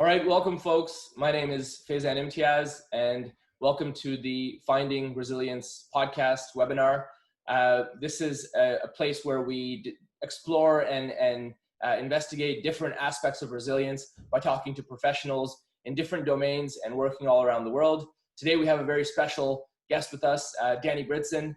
right, welcome folks. My name is Faizan Imtiaz and welcome to the Finding Resilience podcast webinar. This is a place where we explore and investigate different aspects of resilience by talking to professionals in different domains and working all around the world. Today we have a very special guest with us, Danny Britson.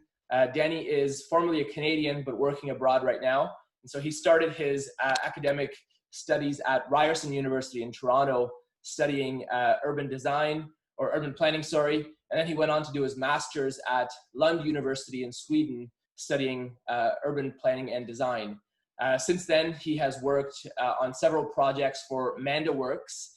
Danny is formerly a Canadian but working abroad right now. And so he started his academic studies at Ryerson University in Toronto, studying urban planning, and then he went on to do his master's at Lund University in Sweden, studying urban planning and design. Since then, he has worked on several projects for Manda Works,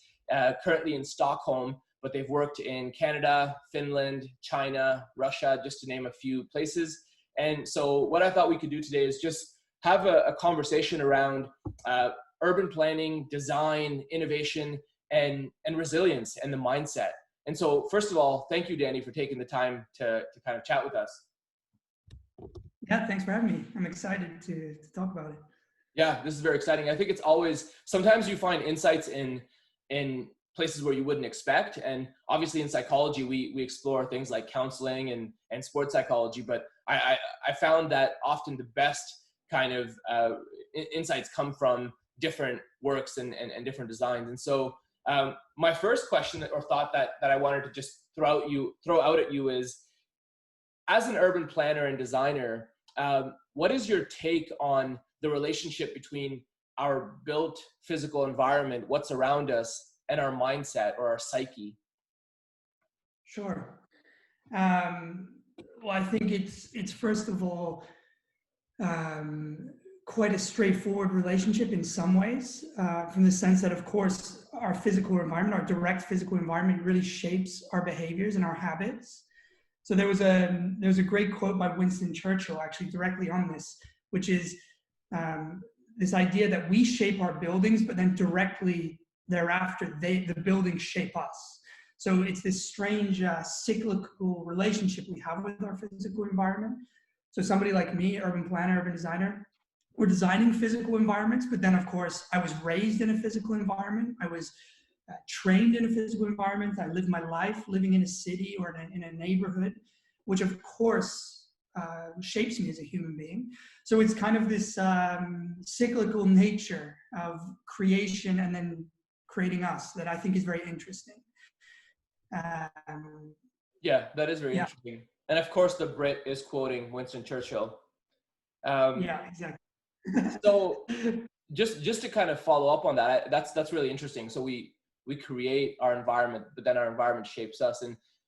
currently in Stockholm, but they've worked in Canada, Finland, China, Russia, just to name a few places. And so what I thought we could do today is just have a conversation around urban planning, design, innovation, and resilience and the mindset. And so first of all, thank you, Danny, for taking the time to kind of chat with us. Yeah, thanks for having me. I'm excited to talk about it. Yeah, this is very exciting. I think it's always, sometimes you find insights in places where you wouldn't expect. And obviously in psychology, we explore things like counseling and sports psychology, but I found that often the best kind of insights come from different works and different designs. And so my first question or thought that I wanted to just throw out at you is, as an urban planner and designer, what is your take on the relationship between our built physical environment, what's around us, and our mindset or our psyche? Sure. Well, I think it's first of all quite a straightforward relationship in some ways, from the sense that, of course, our physical environment, our direct physical environment, really shapes our behaviors and our habits. So there was a great quote by Winston Churchill, actually, directly on this, which is this idea that we shape our buildings, but then directly thereafter, the buildings shape us. So it's this strange cyclical relationship we have with our physical environment. So somebody like me, urban planner, urban designer, we're designing physical environments, but then of course I was raised in a physical environment. I was trained in a physical environment. I lived my life living in a city or in a neighborhood, which of course shapes me as a human being. So it's kind of this cyclical nature of creation and then creating us that I think is very interesting. Yeah, that is very interesting. And of course, the Brit is quoting Winston Churchill. Yeah, exactly. So just to kind of follow up on that, that's really interesting. So we create our environment, but then our environment shapes us.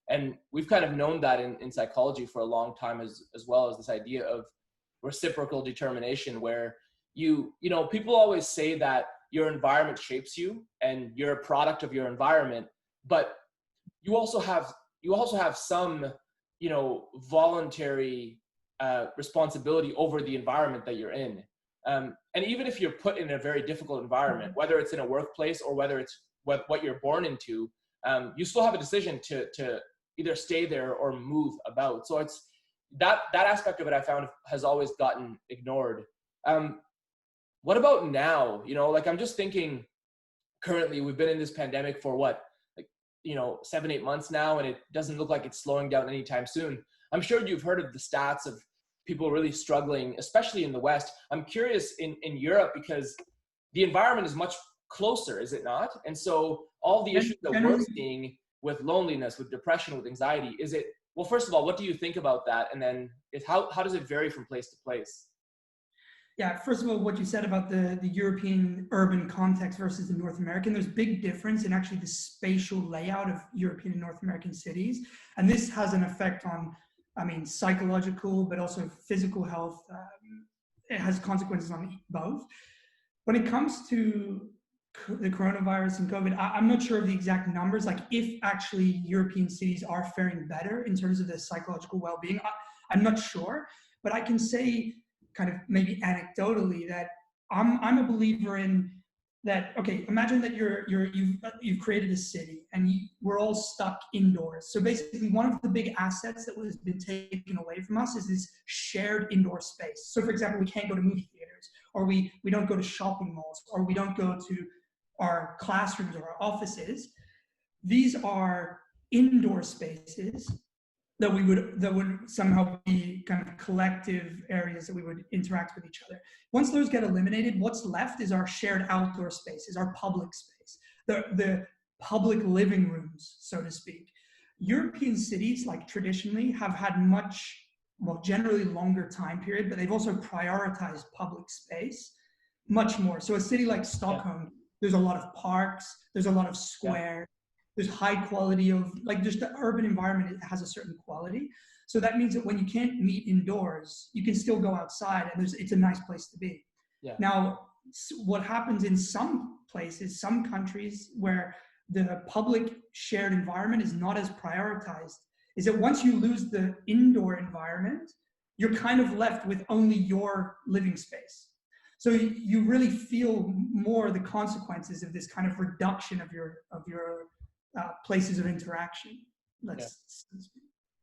And we've kind of known that in psychology for a long time, as well as this idea of reciprocal determination, where you know, people always say that your environment shapes you and you're a product of your environment, but you also have some, you know, voluntary responsibility over the environment that you're in. And even if you're put in a very difficult environment, whether it's in a workplace or whether it's what you're born into, you still have a decision to either stay there or move about. So it's that aspect of it I found has always gotten ignored. What about now? You know, like I'm just thinking currently we've been in this pandemic for what, like, you know, 7-8 months now, and it doesn't look like it's slowing down anytime soon. I'm sure you've heard of the stats of people really struggling, especially in the West. I'm curious in Europe, because the environment is much closer, is it not? And so all the issues that we're seeing with loneliness, with depression, with anxiety, well, first of all, what do you think about that? And then how does it vary from place to place? Yeah, first of all, what you said about the European urban context versus the North American, there's big difference in actually the spatial layout of European and North American cities. And this has an effect on, I mean, psychological, but also physical health. It has consequences on both. When it comes to the coronavirus and COVID, I'm not sure of the exact numbers, like if actually European cities are faring better in terms of the psychological well-being. I'm not sure, but I can say kind of maybe anecdotally that I'm a believer in that. Okay, imagine that you've created a city and we're all stuck indoors. So basically, one of the big assets that has been taken away from us is this shared indoor space. So for example, we can't go to movie theaters, or we don't go to shopping malls, or we don't go to our classrooms or our offices, these are indoor spaces that would somehow be kind of collective areas that we would interact with each other. Once those get eliminated, what's left is our shared outdoor spaces, our public space, the public living rooms, so to speak. European cities, like traditionally, have had generally longer time period, but they've also prioritized public space much more. So a city like Stockholm, there's a lot of parks, there's a lot of squares, there's high quality of, like, just the urban environment, it has a certain quality. So that means that when you can't meet indoors, you can still go outside, and it's a nice place to be. Yeah. Now, what happens in some places, some countries where the public shared environment is not as prioritized, is that once you lose the indoor environment, you're kind of left with only your living space. So you really feel more the consequences of this kind of reduction of your places of interaction.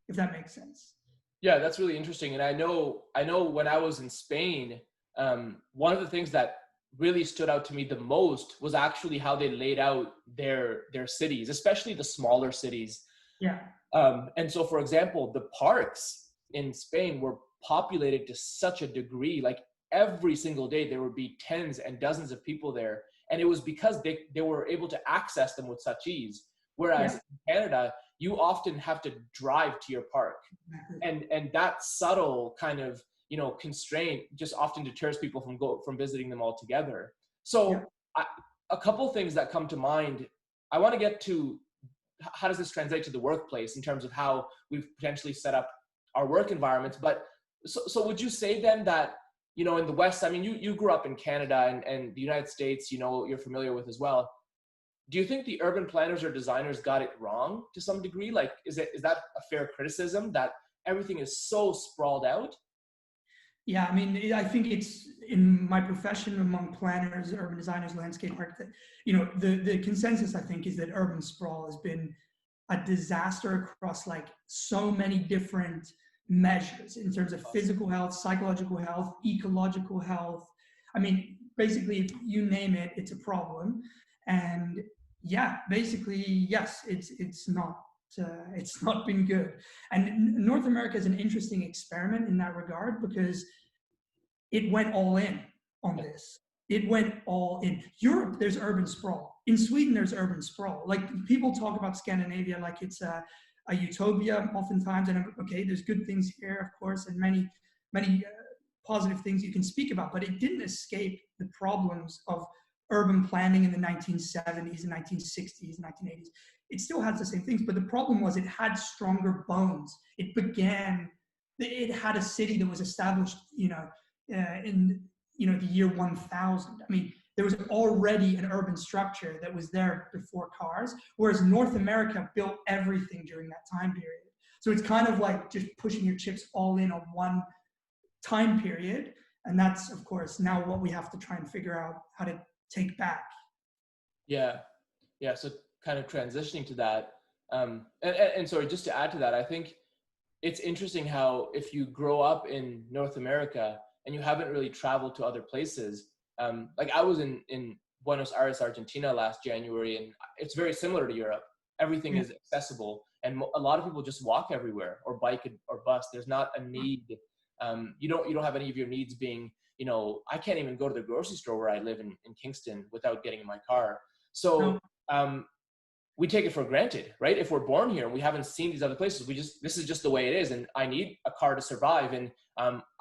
If that makes sense. Yeah, that's really interesting. And I know when I was in Spain, one of the things that really stood out to me the most was actually how they laid out their cities, especially the smaller cities. Yeah. And so, for example, the parks in Spain were populated to such a degree, like every single day there would be tens and dozens of people there. And it was because they were able to access them with such ease. Whereas in Canada, you often have to drive to your park. And that subtle kind of, constraint just often deters people from visiting them altogether. So a couple things that come to mind, I want to get to how does this translate to the workplace in terms of how we've potentially set up our work environments. But so would you say then that, in the West, I mean, you grew up in Canada and the United States, you're familiar with as well. Do you think the urban planners or designers got it wrong to some degree? Like, is that a fair criticism that everything is so sprawled out? Yeah, I mean, I think it's in my profession among planners, urban designers, landscape architects, the consensus, I think, is that urban sprawl has been a disaster across like so many different measures in terms of physical health, psychological health, ecological health. I mean, basically, if you name it, it's a problem. And yeah, basically, yes, it's not been good. And North America is an interesting experiment in that regard because it went all in on this. It went all in. Europe, there's urban sprawl. In Sweden, there's urban sprawl. Like, people talk about Scandinavia like it's a utopia oftentimes. And okay, there's good things here, of course, and many positive things you can speak about, but it didn't escape the problems of urban planning in the 1970s and 1960s, 1980s. It still has the same things, but the problem was it had stronger bones. It had a city that was established, in the year 1000. I mean, there was already an urban structure that was there before cars, whereas North America built everything during that time period. So it's kind of like just pushing your chips all in on one time period. And that's, of course, now what we have to try and figure out how to take back. Yeah. So kind of transitioning to that. And sorry, just to add to that, I think it's interesting how if you grow up in North America and you haven't really traveled to other places, like I was in Buenos Aires, Argentina last January, and it's very similar to Europe. Everything is accessible, and a lot of people just walk everywhere or bike or bus. There's not a need. You don't have any of your needs being, I can't even go to the grocery store where I live in Kingston without getting in my car. So we take it for granted, right? If we're born here and we haven't seen these other places, this is just the way it is. And I need a car to survive. And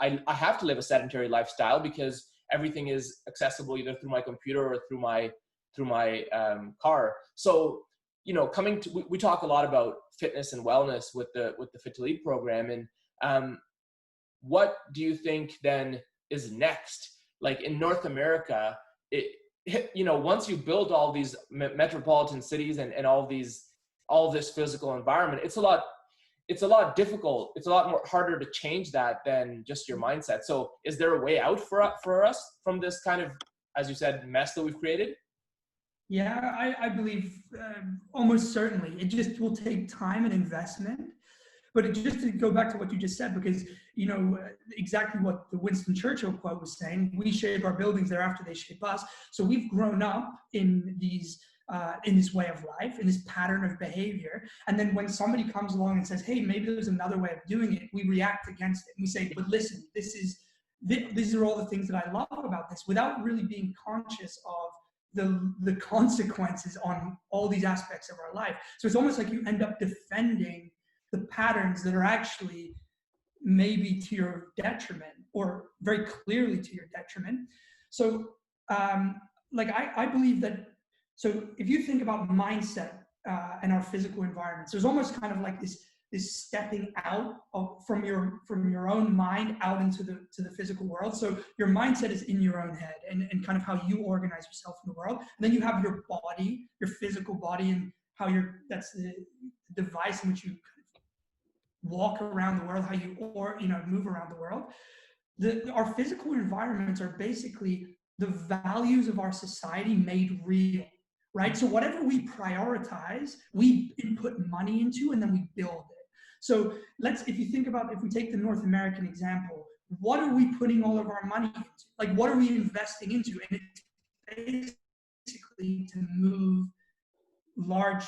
I have to live a sedentary lifestyle because everything is accessible either through my computer or through my car. So, we talk a lot about fitness and wellness with the Fit to Lead program. And what do you think then is next? Like in North America, once you build all these metropolitan cities and all this physical environment, it's a lot difficult. It's a lot more harder to change that than just your mindset. So is there a way out for us from this kind of, as you said, mess that we've created? Yeah, I believe almost certainly. It just will take time and investment. But just to go back to what you just said, because, you know, exactly what the Winston Churchill quote was saying, we shape our buildings, thereafter they shape us. So we've grown up in this way of life, in this pattern of behavior. And then when somebody comes along and says, hey, maybe there's another way of doing it, we react against it. And we say, but listen, these are all the things that I love about this, without really being conscious of the consequences on all these aspects of our life. So it's almost like you end up defending the patterns that are actually maybe to your detriment, or very clearly to your detriment. So I believe that, so if you think about mindset and our physical environments, there's almost kind of like this stepping out from your own mind out into the physical world. So your mindset is in your own head, and kind of how you organize yourself in the world. And then you have your body, your physical body, and how that's the device in which you walk around the world, how you move around the world. Our physical environments are basically the values of our society made real, right? So whatever we prioritize, we input money into, and then we build it. So if you think about, if we take the North American example, what are we putting all of our money into? Like, what are we investing into? And it's basically to move large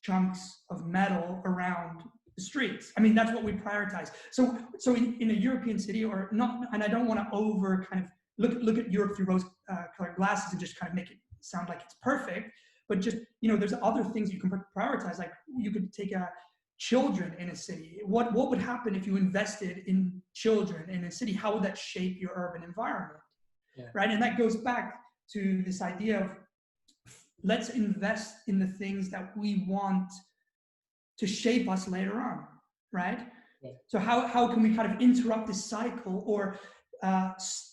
chunks of metal around the streets. I mean, that's what we prioritize. So in a European city, or not, and I don't want to over kind of look at Europe through rose-colored glasses and just kind of make it sound like it's perfect, but just, you know, there's other things you can prioritize. Like, you could take children in a city. What would happen if you invested in children in a city? How would that shape your urban environment? Yeah. Right? And that goes back to this idea of, let's invest in the things that we want to shape us later on, right? Yeah. So how can we kind of interrupt this cycle, or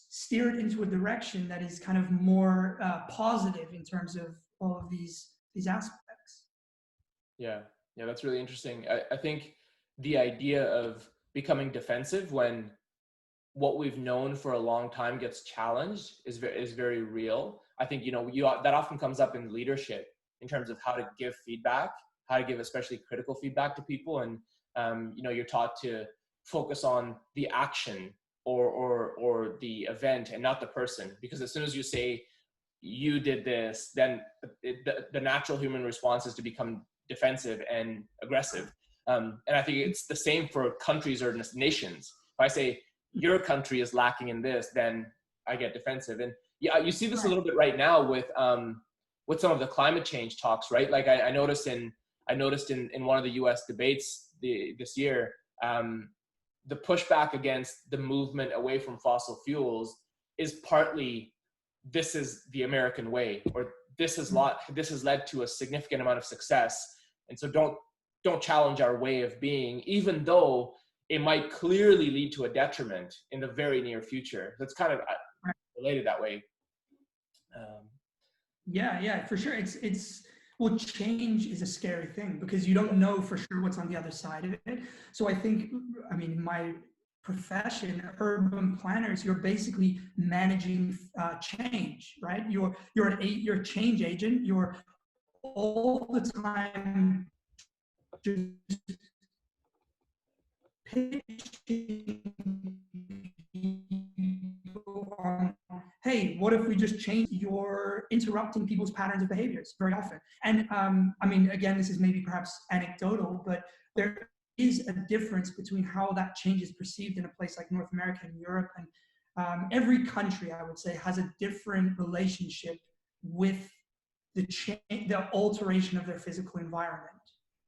steer it into a direction that is kind of more positive in terms of all of these aspects? Yeah, that's really interesting. I think the idea of becoming defensive when what we've known for a long time gets challenged is very real. I think, you know, that often comes up in leadership in terms of how to give feedback, how to give especially critical feedback to people. And, you know, you're taught to focus on the action or the event and not the person. Because as soon as you say, you did this, then the natural human response is to become defensive and aggressive. And I think it's the same for countries or nations. If I say, your country is lacking in this, then I get defensive. And yeah, you see this a little bit right now with some of the climate change talks, right? Like I noticed in one of the US debates this year, the pushback against the movement away from fossil fuels is partly, this is the American way, or this has led to a significant amount of success. And so don't challenge our way of being, even though it might clearly lead to a detriment in the very near future. That's kind of related that way. Yeah, for sure. Well, change is a scary thing because you don't know for sure what's on the other side of it. So I think, I mean, my profession, urban planners, you're basically managing change, right? You're a change agent. You're all the time just pitching people on, hey, what if we just change? You're interrupting people's patterns of behaviors very often. And I mean, again, this is maybe perhaps anecdotal, but there is a difference between how that change is perceived in a place like North America and Europe. And every country, I would say, has a different relationship with the alteration of their physical environment,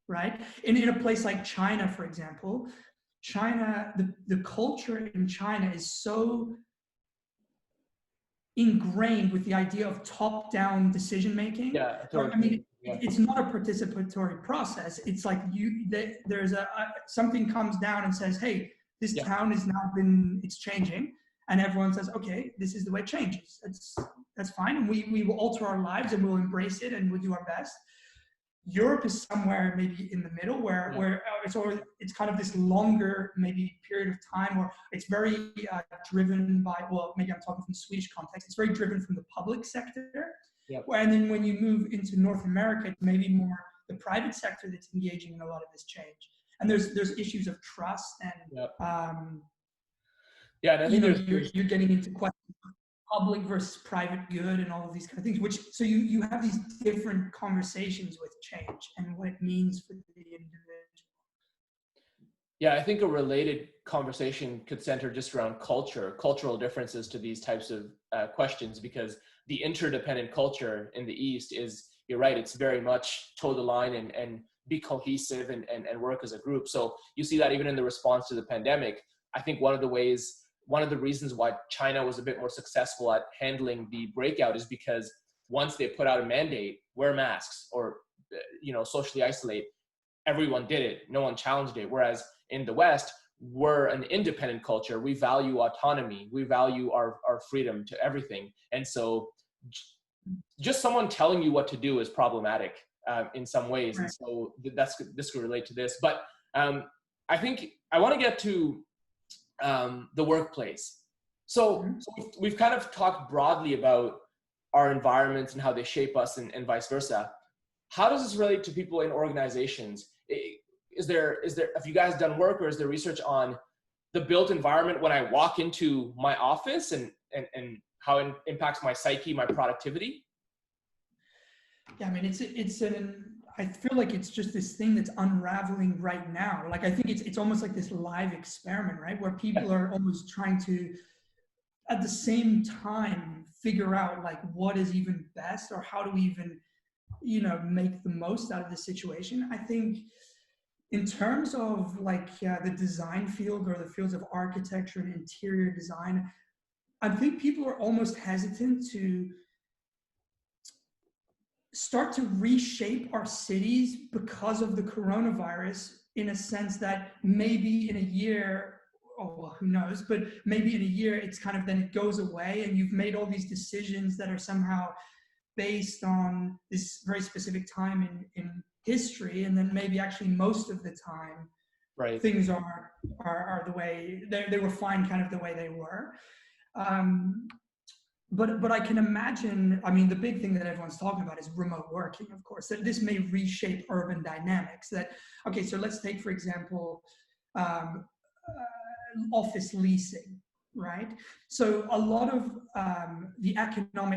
right? In a place like China, for example, the culture in China is so ingrained with the idea of top-down decision-making. Yeah, totally. I mean, it's not a participatory process. It's like there's something comes down and says, hey, this town is now it's changing. And everyone says, okay, this is the way it changes. That's fine. And we will alter our lives and we'll embrace it and we'll do our best. Europe is somewhere maybe in the middle where it's kind of this longer maybe period of time where it's very driven by, well, maybe I'm talking from the Swedish context, it's very driven from the public sector. Yep. And then when you move into North America, it's maybe more the private sector that's engaging in a lot of this change. and there's issues of trust and Yep. Yeah, and I think you're getting into questions of public versus private good and all of these kind of things, which so you have these different conversations with change and what it means for the individual. Yeah, I think a related conversation could center just around cultural differences to these types of questions, because the interdependent culture in the East is, you're right, it's very much toe the line and be cohesive and work as a group. So you see that even in the response to the pandemic. I think one of the reasons why China was a bit more successful at handling the breakout is because once they put out a mandate, wear masks or, socially isolate, everyone did it. No one challenged it. Whereas in the West, we're an independent culture. We value autonomy. We value our freedom to everything. And so just someone telling you what to do is problematic in some ways. Right. And so this could relate to this. But I think I want to get to the workplace. So we've kind of talked broadly about our environments and how they shape us and vice versa. How does this relate to people in organizations? Is there, have you guys done work or is there research on the built environment when I walk into my office and how it impacts my psyche, my productivity? Yeah, I mean, I feel like it's just this thing that's unraveling right now. Like, I think it's almost like this live experiment, right? Where people are almost trying to, at the same time, figure out like what is even best or how do we even, make the most out of the situation. I think in terms of like the design field or the fields of architecture and interior design, I think people are almost hesitant to start to reshape our cities because of the coronavirus, in a sense that maybe in a year, who knows, but maybe in a year it's kind of, then it goes away and you've made all these decisions that are somehow based on this very specific time in history, and then maybe actually most of the time right. Things are the way they were fine, kind of the way they were. But I can imagine, I mean, the big thing that everyone's talking about is remote working, of course, that this may reshape urban dynamics. Okay, so let's take, for example, office leasing, right? So a lot of the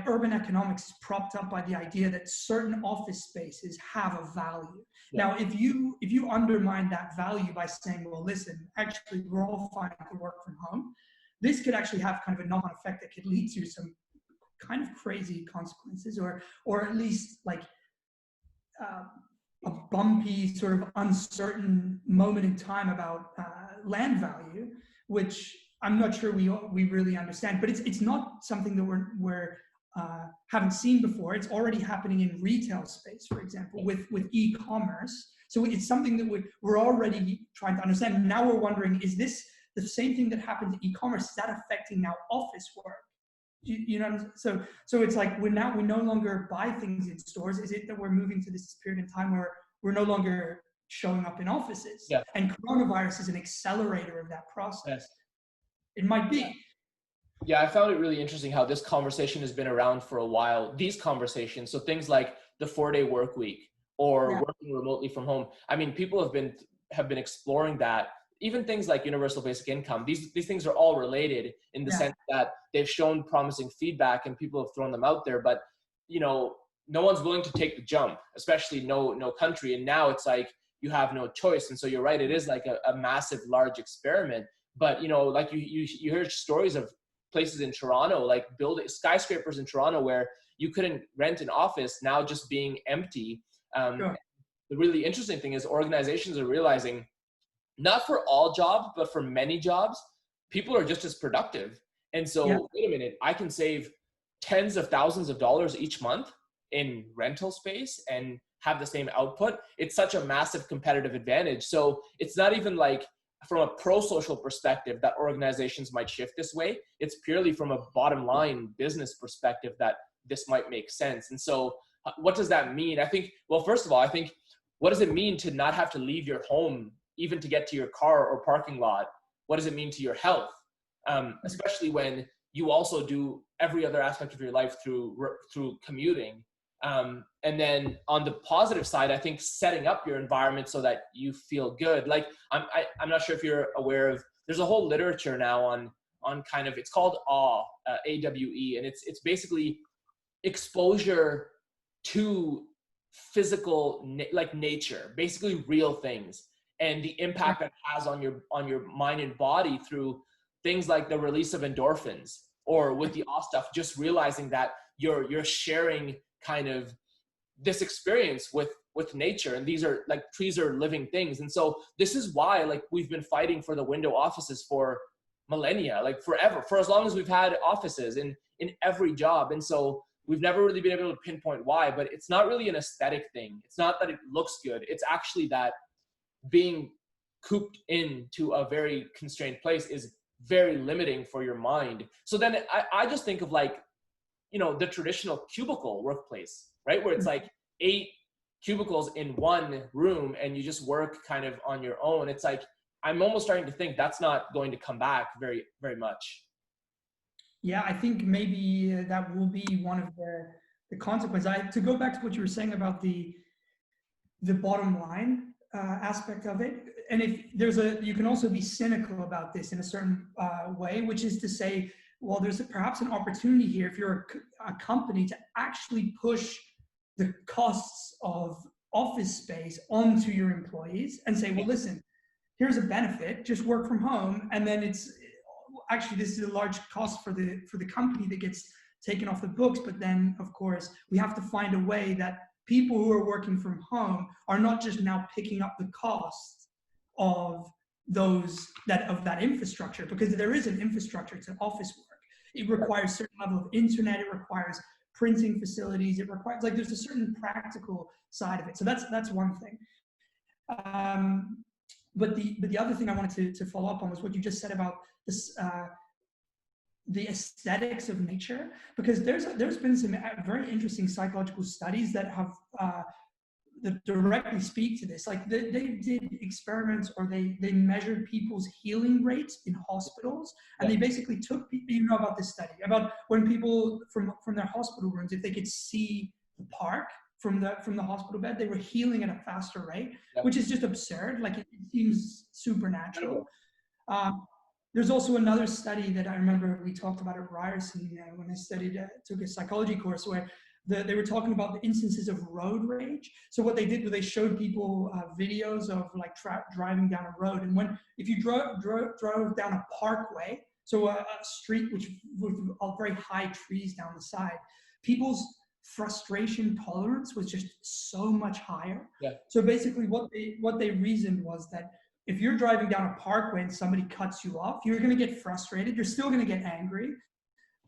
urban economics is propped up by the idea that certain office spaces have a value. Yeah. Now, if you undermine that value by saying, well, listen, actually, we're all fine to work from home, this could actually have kind of a knock-on effect that could lead to some kind of crazy consequences, or at least like a bumpy, sort of uncertain moment in time about land value, which I'm not sure we really understand. But it's not something that we're haven't seen before. It's already happening in retail space, for example, with e-commerce. So it's something that we're already trying to understand. Now we're wondering, is this the same thing that happened to e-commerce? Is that affecting now office work? You know, so it's like we no longer buy things in stores. Is it that we're moving to this period in time where we're no longer showing up in offices? Yeah. And coronavirus is an accelerator of that process. Yes. It might be. Yeah, I found it really interesting how this conversation has been around for a while. These conversations, so things like the 4-day work week or working remotely from home. I mean, people have been exploring that. Even things like universal basic income, these things are all related in the sense that they've shown promising feedback and people have thrown them out there, but no one's willing to take the jump, especially no country. And now it's like you have no choice. And so you're right, it is like a massive, large experiment. But like you hear stories of places in Toronto, like building skyscrapers in Toronto where you couldn't rent an office, now just being empty. The really interesting thing is organizations are realizing, not for all jobs, but for many jobs, people are just as productive. And so, wait a minute, I can save tens of thousands of dollars each month in rental space and have the same output. It's such a massive competitive advantage. So it's not even like from a pro-social perspective that organizations might shift this way. It's purely from a bottom line business perspective that this might make sense. And so what does that mean? I think, well, first of all, I think, what does it mean to not have to leave your home even to get to your car or parking lot? What does it mean to your health? Especially when you also do every other aspect of your life through commuting. And then on the positive side, I think setting up your environment so that you feel good. Like I'm not sure if you're aware of, there's a whole literature now on kind of, it's called AWE, AWE, and it's basically exposure to physical like nature, basically real things, and the impact that it has on your mind and body through things like the release of endorphins, or with the off stuff, just realizing that you're sharing kind of this experience with nature, and these are like, trees are living things. And so this is why, like, we've been fighting for the window offices for millennia, like forever, for as long as we've had offices in every job. And so we've never really been able to pinpoint why, but it's not really an aesthetic thing. It's not that it looks good. It's actually that being cooped into a very constrained place is very limiting for your mind. So then I just think of, like, you know, the traditional cubicle workplace, right? Where it's like 8 cubicles in one room and you just work kind of on your own. It's like, I'm almost starting to think that's not going to come back very, very much. Yeah, I think maybe that will be one of the consequences. To go back to what you were saying about the bottom line aspect of it, and if there's you can also be cynical about this in a certain way, which is to say, well, there's perhaps an opportunity here if you're a company to actually push the costs of office space onto your employees and say, well, listen, here's a benefit, just work from home. And then it's actually, this is a large cost for the company that gets taken off the books. But then, of course, we have to find a way that people who are working from home are not just now picking up the cost of that infrastructure, because there is an infrastructure to office work. It requires a certain level of internet, it requires printing facilities, it requires, like, there's a certain practical side of it. So that's one thing. But the other thing I wanted to follow up on was what you just said about this, the aesthetics of nature, because there's been some very interesting psychological studies that have that directly speak to this. Like they did experiments, or they measured people's healing rates in hospitals, and they basically took people, you know about this study, about when people from their hospital rooms, if they could see the park from the hospital bed, they were healing at a faster rate, which is just absurd. Like, it seems supernatural. There's also another study that I remember we talked about at Ryerson when I took a psychology course, where they were talking about the instances of road rage. So what they did was they showed people videos of, like, driving down a road, and if you drove down a parkway, so a street with very high trees down the side, people's frustration tolerance was just so much higher. So basically what they reasoned was that if you're driving down a parkway and somebody cuts you off, you're going to get frustrated, you're still going to get angry,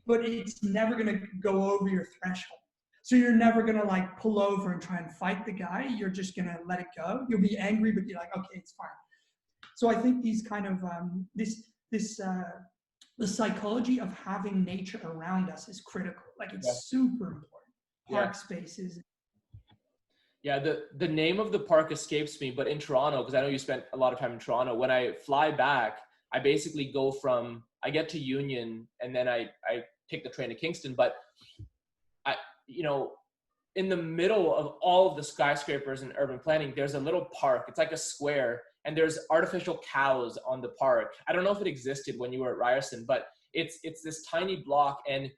but it's never going to go over your threshold. So you're never going to, like, pull over and try and fight the guy. You're just going to let it go. You'll be angry, but you're like, okay, it's fine. So I think these kind of the psychology of having nature around us is critical. Like, it's super important. Park spaces. Yeah, the name of the park escapes me, but in Toronto, because I know you spent a lot of time in Toronto, when I fly back, I basically I get to Union, and then I take the train to Kingston, but in the middle of all of the skyscrapers and urban planning, there's a little park. It's like a square, and there's artificial cows on the park. I don't know if it existed when you were at Ryerson, but it's this tiny block, and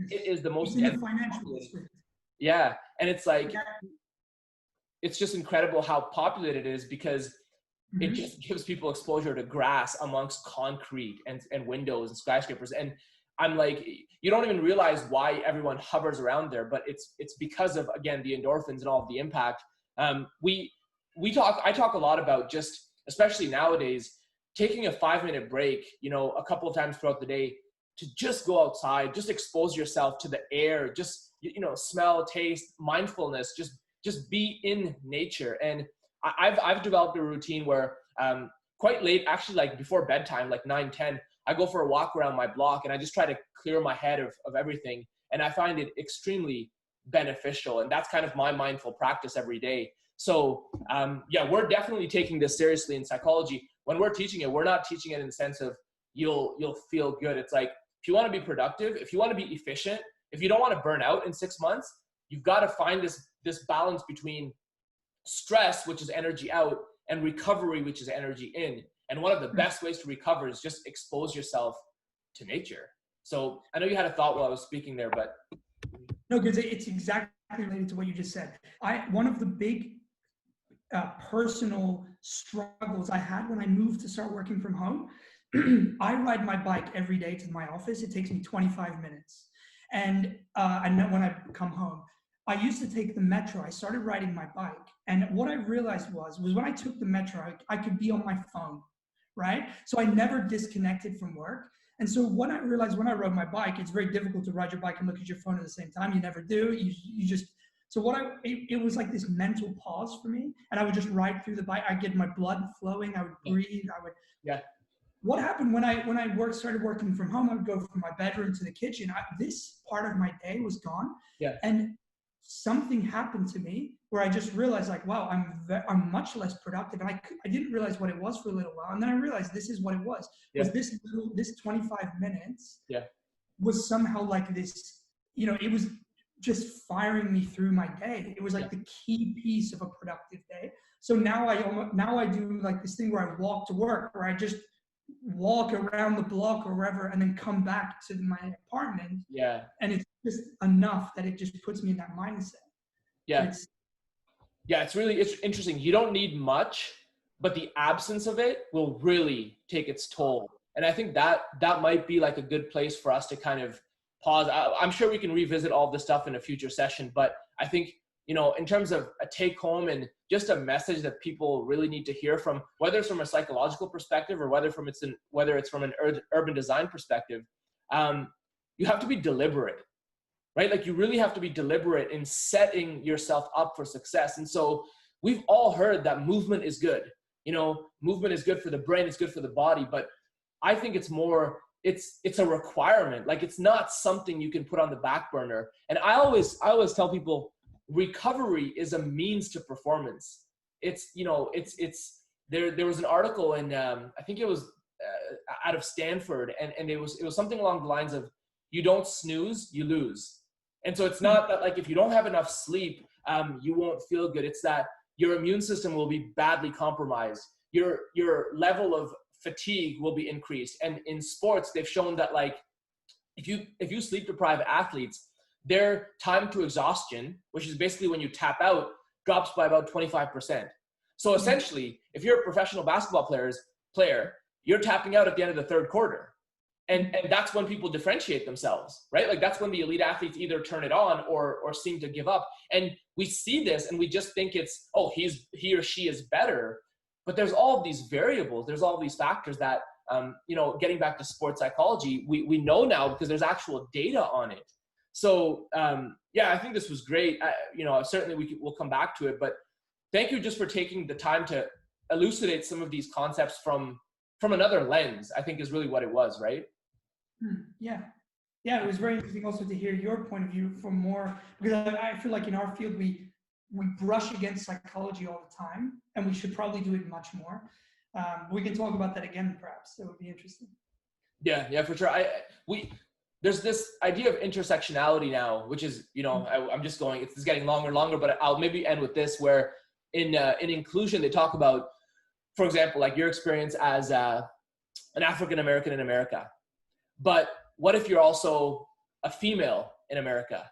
it is the most financial. Yeah, and it's like, it's just incredible how populated it is, because it just gives people exposure to grass amongst concrete and windows and skyscrapers. And I'm like, you don't even realize why everyone hovers around there, but it's because of, again, the endorphins and all of the impact. I talk a lot about, just, especially nowadays, taking a 5-minute break, a couple of times throughout the day, to just go outside, just expose yourself to the air, just, smell, taste, mindfulness, just be in nature. And I've developed a routine where quite late, actually, like before bedtime, like 9-10, I go for a walk around my block, and I just try to clear my head of everything. And I find it extremely beneficial. And that's kind of my mindful practice every day. So we're definitely taking this seriously in psychology. When we're teaching it, we're not teaching it in the sense of you'll feel good. It's like, if you want to be productive, if you want to be efficient, if you don't want to burn out in 6 months, you've got to find this balance between stress, which is energy out, and recovery, which is energy in. And one of the best ways to recover is just expose yourself to nature. So I know you had a thought while I was speaking there, but. No, because it's exactly related to what you just said. One of the big personal struggles I had when I moved to start working from home, I ride my bike every day to my office. It takes me 25 minutes. And I know when I come home, I used to take the metro. I started riding my bike. And what I realized was when I took the metro, I could be on my phone, right? So I never disconnected from work. And so what I realized when I rode my bike, it's very difficult to ride your bike and look at your phone at the same time. You never do. You just, so it was like this mental pause for me. And I would just ride through the bike. I'd get my blood flowing. I would breathe. Yeah. What happened when I started working from home, I would go from my bedroom to the kitchen. This part of my day was gone. Yeah. And something happened to me where I just realized like, wow, I'm much less productive. And I didn't realize what it was for a little while. And then I realized this is what it was. Yeah. Was this 25 minutes yeah. was somehow like this, it was just firing me through my day. It was like the key piece of a productive day. So now I do like this thing where I walk to work, where I just walk around the block or wherever and then come back to my apartment. Yeah. And it's just enough that it just puts me in that mindset. Yeah. It's interesting. You don't need much, but the absence of it will really take its toll. And I think that might be like a good place for us to kind of pause. I'm sure we can revisit all this stuff in a future session, but I think, in terms of a take home and just a message that people really need to hear from, whether it's from a psychological perspective or whether it's from an urban design perspective, you have to be deliberate, right? Like you really have to be deliberate in setting yourself up for success. And so we've all heard that movement is good. Movement is good for the brain, it's good for the body, but I think it's a requirement. Like it's not something you can put on the back burner. And I always tell people, recovery is a means to performance. It's there was an article in I think it was out of Stanford, and it was something along the lines of, you don't snooze, you lose. And so it's not that like if you don't have enough sleep, you won't feel good. It's that your immune system will be badly compromised. Your level of fatigue will be increased. And in sports, they've shown that like if you sleep deprive athletes, their time to exhaustion, which is basically when you tap out, drops by about 25%. So essentially, if you're a professional basketball player, you're tapping out at the end of the third quarter. And that's when people differentiate themselves, right? Like that's when the elite athletes either turn it on or seem to give up. And we see this and we just think it's, oh, he or she is better. But there's all of these variables. There's all these factors that, getting back to sports psychology, we know now because there's actual data on it. So I think this was great. Certainly we'll come back to it, but thank you just for taking the time to elucidate some of these concepts from another lens, I think is really what it was, right? Yeah. Yeah, it was very interesting also to hear your point of view from more, because I feel like in our field, we brush against psychology all the time, and we should probably do it much more. We can talk about that again, perhaps. That would be interesting. Yeah, for sure. There's this idea of intersectionality now, which is, I'm just going, it's getting longer and longer, but I'll maybe end with this, where in inclusion, they talk about, for example, like your experience as an African-American in America. But what if you're also a female in America?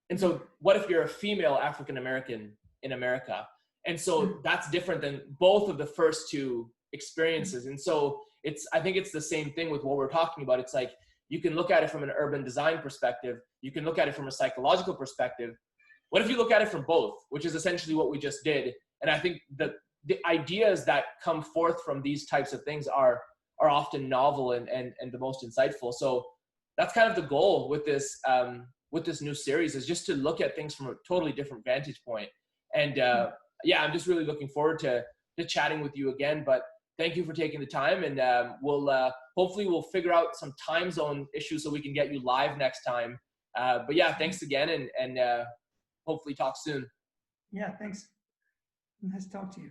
And so what if you're a female African-American in America? And so that's different than both of the first two experiences. And so I think it's the same thing with what we're talking about. It's like, you can look at it from an urban design perspective. You can look at it from a psychological perspective. What if you look at it from both, which is essentially what we just did? And I think that the ideas that come forth from these types of things are often novel and the most insightful. So that's kind of the goal with this new series, is just to look at things from a totally different vantage point. And I'm just really looking forward to chatting with you again. But thank you for taking the time, and hopefully we'll figure out some time zone issues so we can get you live next time. But yeah, thanks again, and hopefully talk soon. Yeah, thanks. Nice to talk to you.